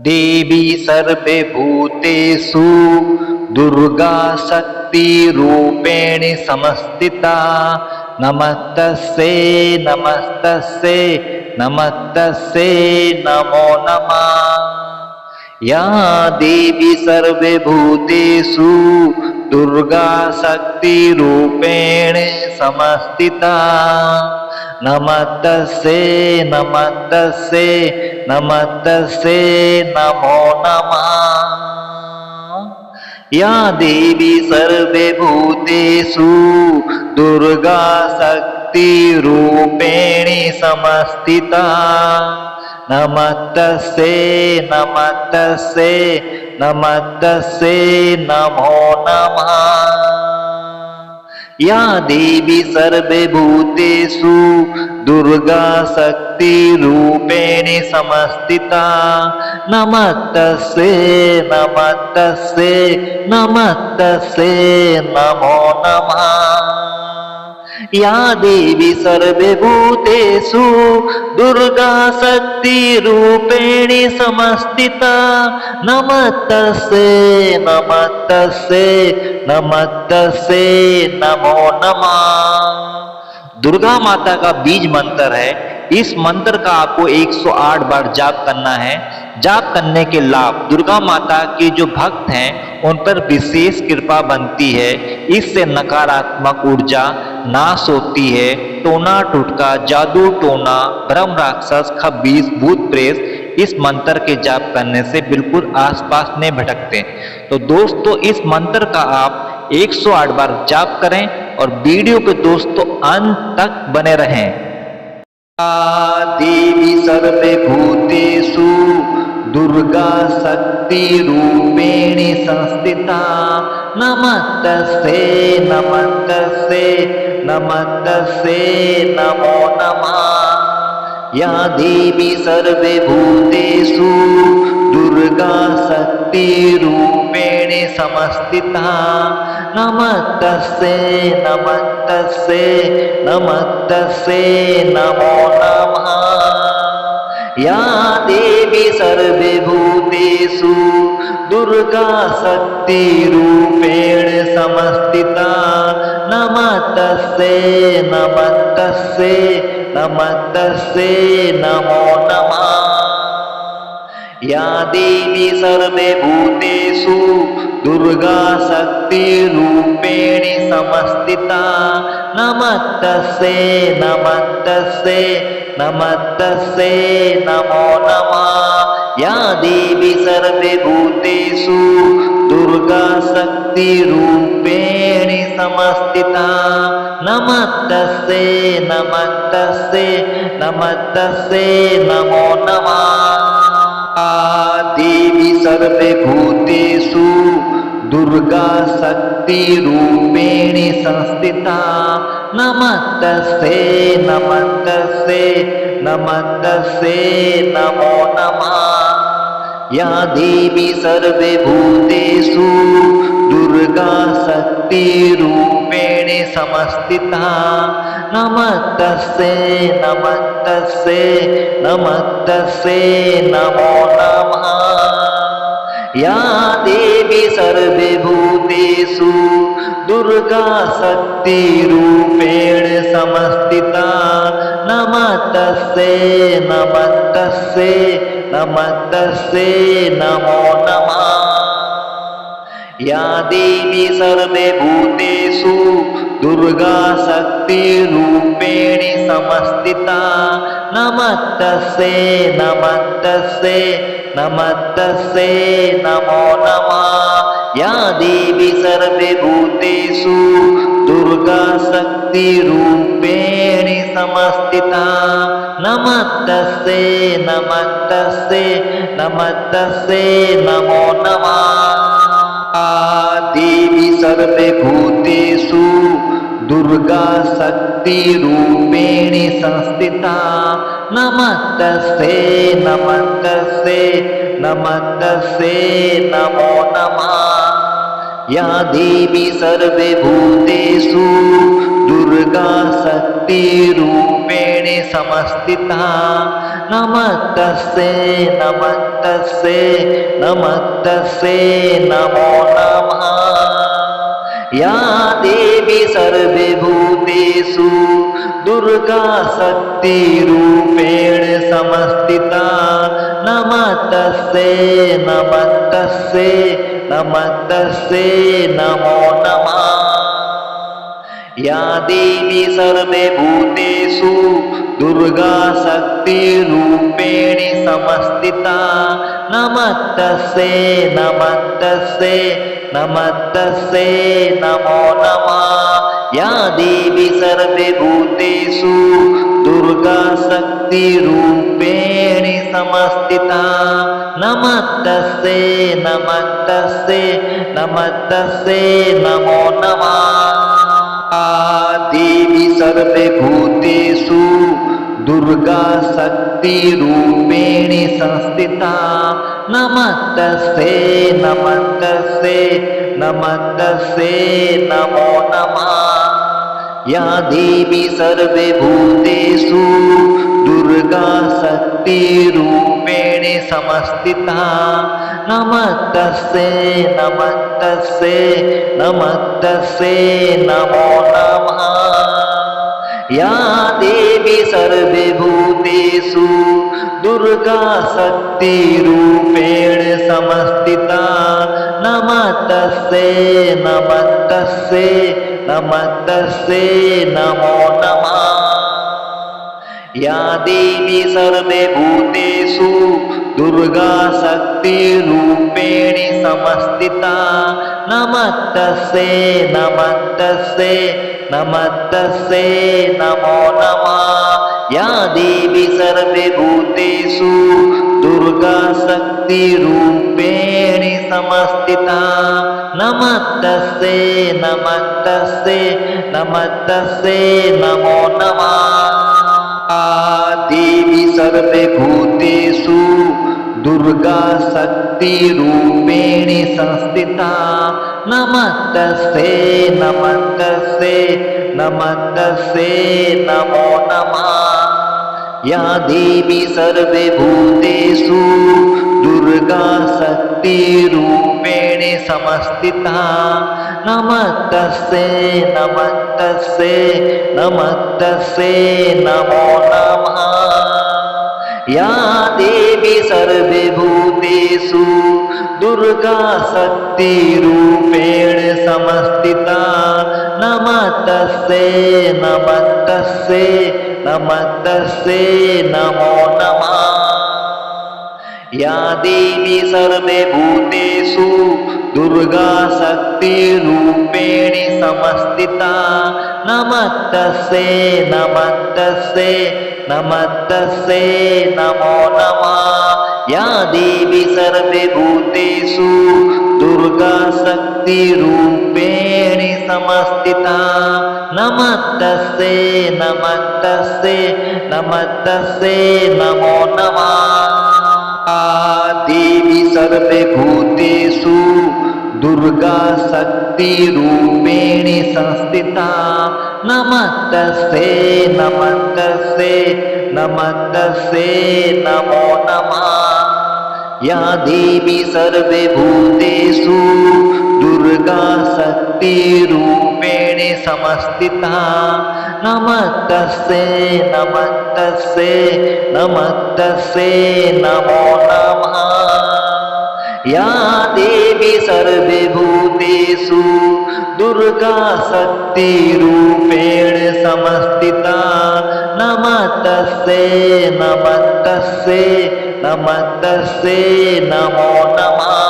देवी सर्वभूतेषु दुर्गा शक्तिरूपेण संस्थिता। नमस्तस्यै नमस्तस्यै नमस्तस्यै नमो नमः। या देवी सर्वभूतेषु दुर्गा शक्तिरूपेण संस्थिता। नमस्तस्यै नमस्तस्यै नमस्तस्यै नमो नमः। या देवी सर्वभूतेषु दुर्गा शक्तिरूपेण संस्थिता। नमस्तस्यै नमस्तस्यै नमस्तस्यै नमो नमः। या देवी सर्वभूतेषु दुर्गा शक्तिरूपेण संस्थिता। नमस्तस्यै नमस्तस्यै नमस्तस्यै नमो नमः। या देवी सर्वभूतेषु दुर्गा शक्तिरूपेण संस्थिता। नमस्तस्यै नमस्तस्यै नमस्तस्यै नमो नमः। दुर्गा माता का बीज मंत्र है। इस मंत्र का आपको 108 बार जाप करना है। जाप करने के लाभ, दुर्गा माता के जो भक्त हैं उन पर विशेष कृपा बनती है। इससे नकारात्मक ऊर्जा नाश होती है। टोना टुटका, जादू टोना, ब्रह्म राक्षस, खबीस, भूत प्रेत इस मंत्र के जाप करने से बिल्कुल आसपास नहीं भटकते। तो दोस्तों, इस मंत्र का आप 108 बार जाप करें और वीडियो पे दोस्तों अंत तक बने रहें। देवी सर्वभूतेषु दुर्गा शक्तिरूपेण संस्थिता। नमस्तस्यै नमस्तस्यै नमस्तस्यै नमो नमः। या देवी सर्वभूतेषु दुर्गा शक्तिरूपेण संस्थिता। नमस्तस्यै नमस्तस्यै नमस्तस्यै नमो नमः। या देवी सर्वभूतेषु दुर्गा शक्तिरूपेण संस्थिता। नमस्तस्यै नमस्तस्यै नमस्तस्यै नमो नमः। या देवी सर्वभूतेषु दुर्गा शक्तिरूपेण संस्थिता। नमस्तस्यै नमस्तस्यै नमस्तस्यै नमो नमः। या देवी सर्वभूतेषु दुर्गा शक्तिरूपेण संस्थिता। नमस्तस्यै नमस्तस्यै नमस्तस्यै नमो नमः। देवी सर्वभूतेषु दुर्गा शक्तिरूपेण संस्थिता। नमस्तस्यै नमस्तस्यै नमस्तस्यै नमो नमः। या देवी सर्वभूतेषु दुर्गा शक्तिरूपेण संस्थिता। नमस्तस्यै नमस्तस्यै नमस्तस्यै नमो नमः। या देवी सर्वभूतेषु दुर्गा शक्तिरूपेण संस्थिता। नमस्तस्यै नमस्तस्यै नमस्तस्यै नमो नमः। या देवी सर्वभूतेषु दुर्गा शक्तिरूपेण संस्थिता। नमस्तस्यै नमस्तस्यै नमस्तस्यै नमो नमः। या देवी सर्वभूतेषु दुर्गा शक्तिरूपेण संस्थिता। नमस्तस्यै नमस्तस्यै नमस्तस्यै नमो नमः। देवी सर्वभूतेषु दुर्गा शक्तिरूपेण संस्थिता। नमस्तस्यै नमस्तस्यै नमस्तस्यै नमो नमः। या देवी सर्वभूतेषु दुर्गा शक्तिरूपेण संस्थिता। नमस्तस्यै नमस्तस्यै नमस्तस्यै नमो नमः। या देवी सर्वभूतेषु दुर्गा शक्तिरूपेण संस्थिता नमस्तस्यै नमस्तस्यै नमस्तस्यै नमो नमः। या देवी सर्वभूतेषु दुर्गा शक्तिरूपेण संस्थिता नमस्तस्यै नमस्तस्यै नमस्तस्यै नमो नमः। या देवी सर्वभूतेषु दुर्गा शक्तिरूपेण संस्थिता नमस्तस्यै नमस्तस्यै नमस्तस्यै नमो नमः। देवी सर्वभूतेषु दुर्गा शक्तिरूपेण संस्थिता नमस्तस्यै नमस्तस्यै नमस्तस्यै नमो नमः। या देवी सर्वभूतेषु दुर्गा शक्तिरूपेण संस्थिता नमस्तस्यै नमस्तस्यै नमस्तस्यै नमो नमः। या देवी सर्वभूतेषु दुर्गा शक्तिरूपेण संस्थिता नमस्तस्यै नमस्तस्यै नमस्तस्यै नमो नमः। या देवी सर्वभूतेषु दुर्गा शक्तिरूपेण संस्थिता नमस्तस्यै नमस्तस्यै नमस्तस्यै नमो नमः। या देवी सर्वभूतेषु दुर्गा शक्तिरूपेण संस्थिता नमस्तस्यै नमस्तस्यै नमस्तस्यै नमो नमः। देवी सर्वभूतेषु दुर्गा शक्तिरूपेण संस्थिता नमस्तस्यै नमस्तस्यै नमस्तस्यै नमो नमः। या देवी सर्वभूतेषु दुर्गा शक्तिरूपेण संस्थिता नमस्तस्यै नमस्तस्यै नमस्तस्यै नमो नमः। या देवी सर्वभूतेषु दुर्गा शक्तिरूपेण संस्थिता नमस्तस्यै नमस्तस्यै नमस्तस्यै नमो नमः। या देवी सर्वभूतेषु दुर्गा शक्तिरूपेण संस्थिता नमस्तस्यै नमस्तस्यै नमस्तस्यै नमो नमः। या देवी सर्वभूतेषु दुर्गा शक्तिरूपेण संस्थिता नमस्तस्यै नमस्तस्यै नमस्तस्यै नमो नमः। देवी सर्वभूतेषु दुर्गा शक्तिरूपेण संस्थिता नमस्तस्यै नमस्तस्यै नमस्तस्यै नमो नमः। या देवी सर्वभूतेषु दुर्गा शक्तिरूपेण संस्थिता नमस्तस्यै नमस्तस्यै नमस्तस्यै नमो नमः। या देवी सर्वभूतेषु दुर्गा शक्तिरूपेण संस्थिता नमस्तस्यै नमस्तस्यै नमस्तस्यै नमो नमः।